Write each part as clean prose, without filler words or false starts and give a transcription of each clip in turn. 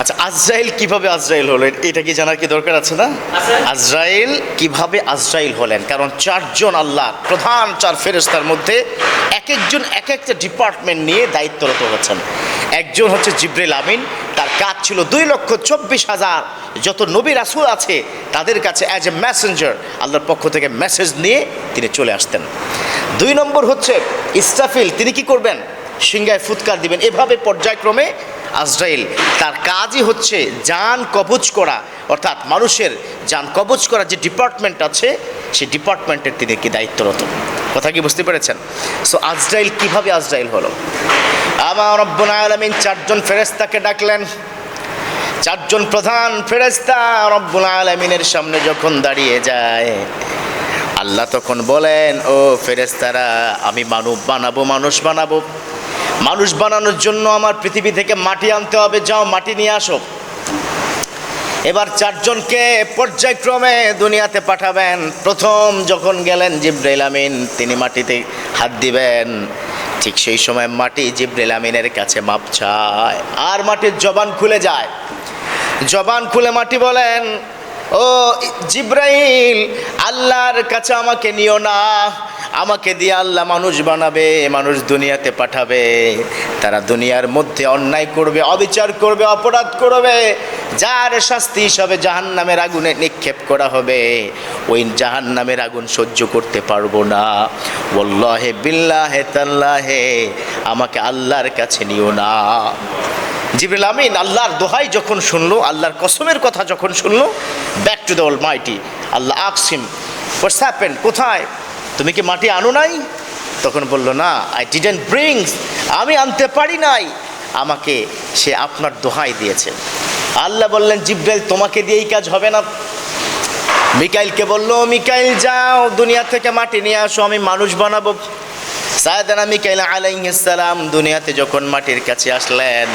আচ্ছা, আজরাইল কিভাবে আজরাইল হলেন এটা কি জানার কি দরকার আছে না? আজরাইল কিভাবে আজরাইল হলেন, কারণ চারজন আল্লাহ প্রধান চার ফেরেশতার মধ্যে এক একজন এক একটা ডিপার্টমেন্ট নিয়ে দায়িত্বরত হচ্ছেন। একজন হচ্ছে জিবরিল আমিন, তার কাজ ছিল 2,24,000 যত নবী রাসূল আছে তাদের কাছে অ্যাজ এ মেসেঞ্জার আল্লাহর পক্ষ থেকে মেসেজ নিয়ে তিনি চলে আসতেন। 2 নম্বর হচ্ছে ইসরাফিল, তিনি কি করবেন? সিংহায় ফুৎকার দিবেন। এভাবে পর্যায়ক্রমে আজরাইল তার কাজই হচ্ছে জান কবজ করা, অর্থাৎ মানুষের জান কবজ করা যে ডিপার্টমেন্ট আছে সেই ডিপার্টমেন্টের তিনি কি দায়িত্বরত। কথা কি বুঝতে পেরেছেন? সো আজরাইল কিভাবে আজরাইল হলো? আমার রব্বুল আলামিন চারজন ফেরেশতাকে ডাকলেন। চারজন প্রধান ফেরেশতা রব্বুল আলামিনের সামনে যখন দাঁড়িয়ে যায়, আল্লাহ তখন বলেন, ও ফেরেশতারা, আমি মানব বানাবো, মানুষ বানাবো। মানুষ বানানোর জন্য আমার পৃথিবী থেকে মাটি আনতে হবে, যাও মাটি নিয়ে আসো। এবার চারজনকে পর্যায়ক্রমে দুনিয়াতে পাঠাবেন। প্রথম যখন গেলেন জিবরাইল আমিন, তিনি মাটিতে হাত দিবেন। ঠিক সেই সময় মাটি জিবরাইল আমিনের কাছে মাপ চায়, আর মাটির জবান খুলে যায়। জবান খুলে মাটি বলেন, ও জিবরাইল, আল্লাহর কাছে আমাকে নিও না, আমাকে দিয়ে আল্লাহ মানুষ বানাবে, মানুষ দুনিয়াতে পাঠাবে। তারা দুনিয়ার মধ্যে অন্যায় করবে, অবিচার করবে, অপরাধ করবে, যার শাস্তি হিসাবে জাহান্নামের আগুনে নিক্ষেপ করা হবে। ওই জাহান্নামের আগুন সহ্য করতে পারবো না। ওয়াল্লাহি বিল্লাহি তাল্লাহি, আমাকে আল্লাহর কাছে নিও না। জিবরিল আমিন আল্লাহর দোহাই যখন শুনলো, আল্লাহর কসমের কথা যখন শুনলো, back to the almighty, Allah আকসিম হোয়াটস হ্যাপেন্ড, কোথায়? তুমি কি মাটি আনো নাই? তখন বলল, না, আই ডিডন্ট ব্রিং, আমি আনতে পারি নাই, আমাকে সে আপনার দোহাই দিয়েছে। আল্লাহ বললেন, জিবরাইল, তোমাকে দিয়ে এই কাজ হবে না। মিকাইলকে বলল, মিকাইল যাও দুনিয়া থেকে মাটি নিয়ে আসো, আমি মানুষ বানাবো। সাইয়েদানা মিকাইল আলাইহিস সালাম দুনিয়াতে যখন মাটির কাছে আসলেন,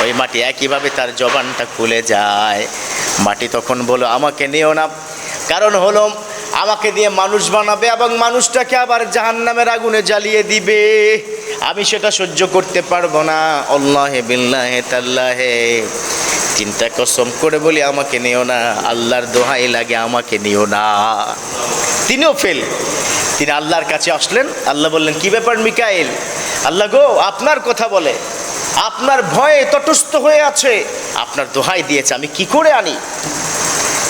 ওই মাটি একইভাবে তার জবানটা খুলে যায়। মাটি তখন বলল, আমাকে নিও না, কারণ হলো আমাকে দিয়ে মানুষ বানাবে এবং মানুষটাকে আবার জাহান্নামের আগুনে জ্বালিয়ে দিবে, আমি সেটা সহ্য করতে পারবো না। আল্লাহি বিল্লাহি তাল্লাহি, তিনটা কসম করে বলি, আমাকে নিও না, আল্লাহর দোহাই লাগে, আমাকে নিও না। তিনিও ফেল। তিনি আল্লাহর কাছে আসলেন। আল্লাহ বললেন, কি ব্যাপার মিকাইল? আল্লাহ গো, আপনার কথা বলে, আপনার ভয়ে তটস্থ হয়ে আছে, আপনার দোহাই দিয়েছে, আমি কি করে আনি?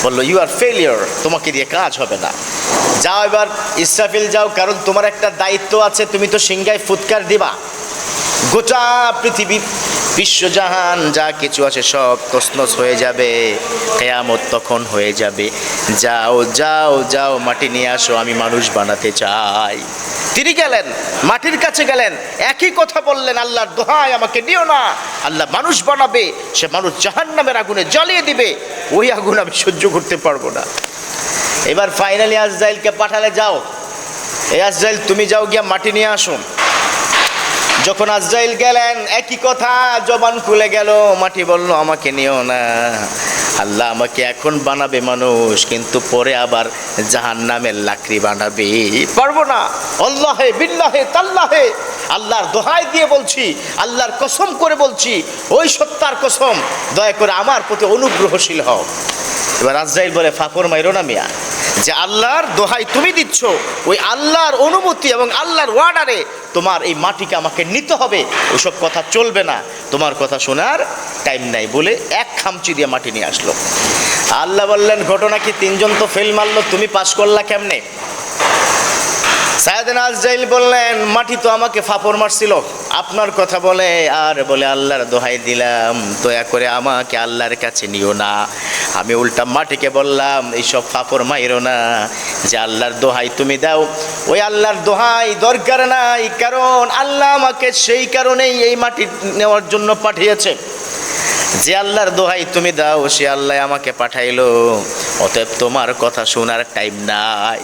বললো, ইউ আর ফেলিওর, তোমাকে দিয়ে কাজ হবে না। যাও এবার ইসরাফিল, যাও, কারণ তোমার একটা দায়িত্ব আছে, তুমি তো সিংহায় ফুৎকার দিবা, গোটা পৃথিবী বিশ্বজাহান যা কিছু আছে সব তছনছ হয়ে যাবে, কিয়ামত তখন হয়ে যাবে। যাও যাও যাও, মাটি নিয়ে আসো, আমি মানুষ বানাতে চাই। তিনি গেলেন, মাটির কাছে গেলেন, একই কথা বললেন, আল্লাহর দোহাই, আমাকে নিও না, আল্লাহ মানুষ বানাবে, সে মানুষ জাহান্নামের আগুনে জ্বালিয়ে দিবে, ওই আগুন আমি সহ্য করতে পারবো না। এবার ফাইনালি আজরাইলকে পাঠালে, যাও এই আজরাইল, তুমি যাও গিয়া মাটি নিয়ে আসো। যখন আজরাইল গেলেন, একই কথা, জবান খুলে গেল। মাটি বলল, আমাকে নিও না, আল্লাহ আমাকে এখন বানাবে মানুষ, কিন্তু পরে আবার জাহান্নামের লাকড়ি বানাবে, পারবো না। আল্লাহে বিল্লাহে তাল্লাহে, আল্লাহর দোহাই দিয়ে বলছি, আল্লাহর কসম করে বলছি, ওই সত্তার কসম, দয়া করে আমার প্রতি অনুগ্রহশীল হও। এবার আজরাইল বলে, ফাফর মাইরো না মিয়া, যে আল্লাহর দোহাই তুমি দিচ্ছ, ওই আল্লাহর অনুমতি এবং আল্লাহর ওয়ার্ডারে তোমার এই মাটিকে আমাকে নিতে হবে, ওইসব কথা চলবে না, তোমার কথা শোনার টাইম নাই, বলে এক খামচি দিয়ে মাটি নিয়ে আসলো। আল্লাহ বললেন, ঘটনা কি? তিনজন তো ফেল মারলো, তুমি পাস করলা কেমনে? সাইয়েদনা আজরাইল বললেন, মাটি তো আমাকে ফাপড় মারছিল, আপনার কথা বলে আর বলে, আল্লাহর দোহাই দিলাম, দয়া করে আমাকে আল্লাহর কাছে নিও না। আমি উল্টা মাটিকে বললাম, এইসব ফাপড় মাইরো না, যে আল্লাহর দোহাই তুমি দাও। ওই আল্লাহর দোহাই দরকার নাই, কারণ আল্লাহ আমাকে সেই কারণেই এই মাটি নেওয়ার জন্য পাঠিয়েছে। যে আল্লাহর দোহাই তুমি দাও, সে আল্লাহ আমাকে পাঠাইলো, অতএব তোমার কথা শোনার টাইম নাই।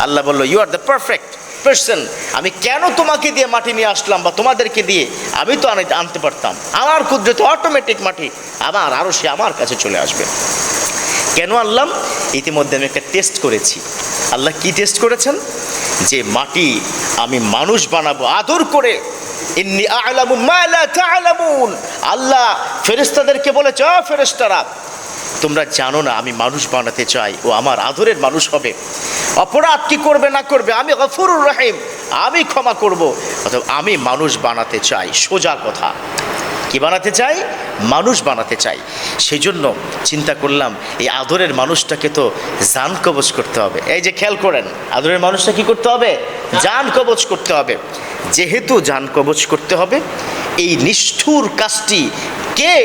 আল্লাহ বলল, you are the perfect person, আমি কেন তোমাকে দিয়ে মাটি নিয়ে আসলাম বা তোমাদেরকে দিয়ে? আমি তো আনতে পারতাম, আমার কুদরতে অটোমেটিক মাটি আমার আরও সে আমার কাছে চলে আসবে। কেন আনলাম? ইতিমধ্যে আমি একটা টেস্ট করেছি। আল্লাহ কি টেস্ট করেছেন? যে মাটি আমি মানুষ বানাবো, আদর করে ইন্নী আ'লামু মা লা তা'লামুন। আল্লাহ ফেরেশতাদেরকে বলেছে, ও ফেরেশতারা, তোমরা জানো না আমি মানুষ বানাতে চাই, ও আমার আদরের মানুষ হবে। অপরাধ কি করবে না করবে, আমি গফুরুর রহিম, আমি ক্ষমা করব। অথবা আমি মানুষ বানাতে চাই। সোজা কথা, কি বানাতে চাই? মানুষ বানাতে চাই। সেই জন্য চিন্তা করলাম এই আদরের মানুষটাকে তো জান কবজ করতে হবে। এই যে খেয়াল করেন, আদরের মানুষটা কি করতে হবে? জান কবজ করতে হবে। যেহেতু জান কবজ করতে হবে, এই নিষ্ঠুর কাজটি কে,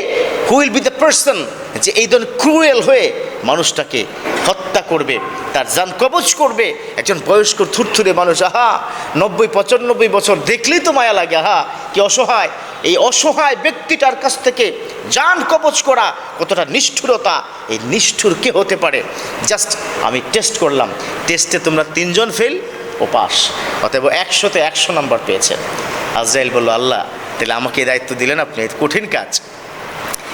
who will be the person যে এই ধরনের ক্রুয়েল হয়ে মানুষটাকে হত্যা করবে, তার জান কবজ করবে? একজন বয়স্ক থুরথুরে মানুষ, আহা 90-95 বছর, দেখলেই তো মায়া লাগে, আহা কি অসহায়। এই অসহায় ব্যক্তিটার কাছ থেকে জান কবজ করা কতটা নিষ্ঠুরতা, এই নিষ্ঠুর কে হতে পারে? জাস্ট আমি টেস্ট করলাম, টেস্টে তোমরা 3 জন ফেল, ও পাস, অতএব 100-তে 100 নাম্বার পেয়েছেন। আজরাইল বলল, আল্লাহ তাহলে আমাকে এই দায়িত্ব দিলেন আপনি, এই কঠিন কাজ,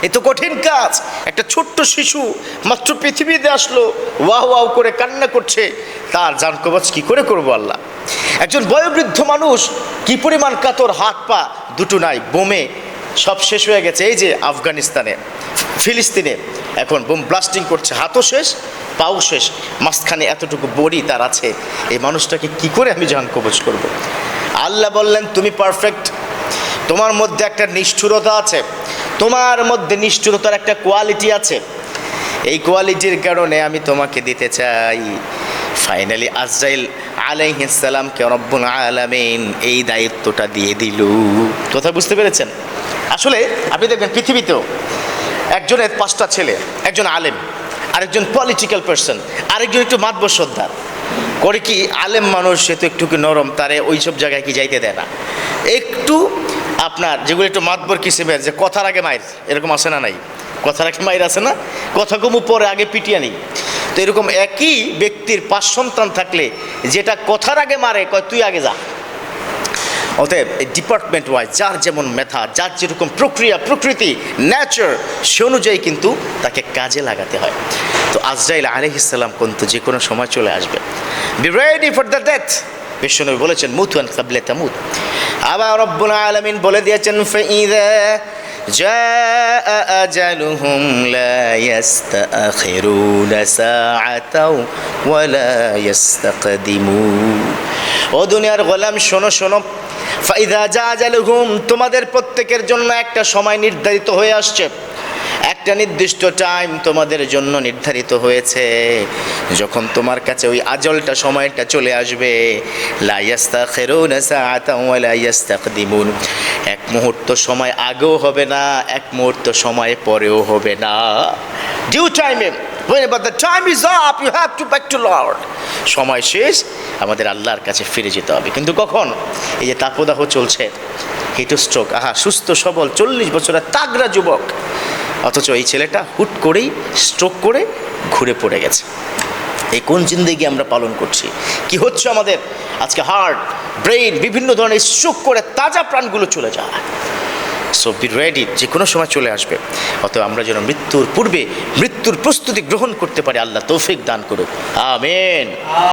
এ তো কঠিন কাজ। একটা ছোট্ট শিশু মাত্র পৃথিবীতে আসলো, ওয়াও ওয়াও করে কান্না করছে, তার জান কবজ কি করে করবো আল্লাহ? একজন বয়োবৃদ্ধ মানুষ কি পরিমাণ কাতর, হাত পা দুটো নাই, বোমে সব শেষ হয়ে গেছে। এই যে আফগানিস্তানে, ফিলিস্তিনে এখন বোম ব্লাস্টিং করছে, হাতও শেষ, পাও শেষ, মাঝখানে এতটুকু বডি তার আছে। এই মানুষটাকে কি করে আমি জান কবজ করব? আল্লাহ বললেন, তুমি পারফেক্ট, তোমার মধ্যে একটা নিষ্ঠুরতা আছে, তোমার মধ্যে নিষ্ঠুরতার একটা কোয়ালিটি আছে, এই কোয়ালিটির কারণে আমি তোমাকে দিতে চাই। ফাইনালি আজরাইল আলাইহিস সালামকে রব্বুল আলামিন এই দায়িত্বটা দিয়ে দিল। কথা বুঝতে পেরেছেন? আসলে আপনি দেখবেন পৃথিবীতেও একজনের 5টা ছেলে, একজন আলেম, আরেকজন পলিটিক্যাল পারসন, আরেকজন একটু মাতবর সর্দার। করে কি, আলেম মানুষ সে তো একটু নরম, তারে ওই সব জায়গায় কি যাইতে দেয় না। একটু আপনার যেগুলো একটু মাতবর কিসিমের, যে কথার আগে মায়ের, এরকম আছে না নাই? কথার আগে মায়ের আছে না, কথা কমু পরে আগে পিটিয়ে নেই। তো এরকম একই ব্যক্তির 5 সন্তান থাকলে যেটা কথার আগে মারে, কয় তুই আগে যা। অতএব এই ডিপার্টমেন্ট ওয়াইজ যার যেমন মেধা, যার যেরকম প্রক্রিয়া, প্রকৃতি, নেচার, সে অনুযায়ী কিন্তু তাকে কাজে লাগাতে হয়। তো আজরাইল আলাইহিস সালাম কিন্তু যে কোনো সময় চলে আসবে। Be ready for the death. বিশ্বনবী বলেছেন, মুতু আন ক্বাবলা তামুত। আবার রব্বুল আলামিন বলে দিয়েছেন, ফাইযা জাআ আজালুহুম লা ইস্তাখিরুনা সাআতাও ওয়া লা ইস্তাকদিমুন। ও দুনিয়ার গোলাম, শোনো শোনো, ফাইযা জাআ আজালুহুম, তোমাদের প্রত্যেকের জন্য একটা সময় নির্ধারিত হয়ে আসছে, একটা নির্দিষ্ট টাইম তোমাদের জন্য নির্ধারিত হয়েছে। যখন তোমার কাছে ওই আজলটা, সময়টা চলে আসবে, লা ইস্তাখিরুনা সাআতাও ওয়া লা ইস্তাকদিমুন, এক মুহূর্ত সময় আগেও হবে না, এক মুহূর্ত সময় পরেও হবে না। ডিউ টাইমে, whenever the time is up, you have to back to Lord. সময় শেষ, আমাদের আল্লাহর কাছে ফিরে যেতে হবে। কিন্তু কখন? এই যে তাপদাহ চলছে, হিট স্ট্রোক, আহা সুস্থ সবল 40 বছরের তাগড়া যুবক, অথচ এই ছেলেটা হুট করেই স্ট্রোক করে ঘুরে পড়ে গেছে। এই কোন জিন্দেগি আমরা পালন করছি? কি হচ্ছে আমাদের? আজকে হার্ট, ব্রেইন বিভিন্ন ধরনের স্ট্রোক করে তাজা প্রাণগুলো চলে যায়। সো বি রেডি, যে কোনো সময় চলে আসবে। অতএব আমরা যেন মৃত্যুর পূর্বে মৃত্যুর প্রস্তুতি গ্রহণ করতে পারি। আল্লাহ তৌফিক দান করুক, আমিন।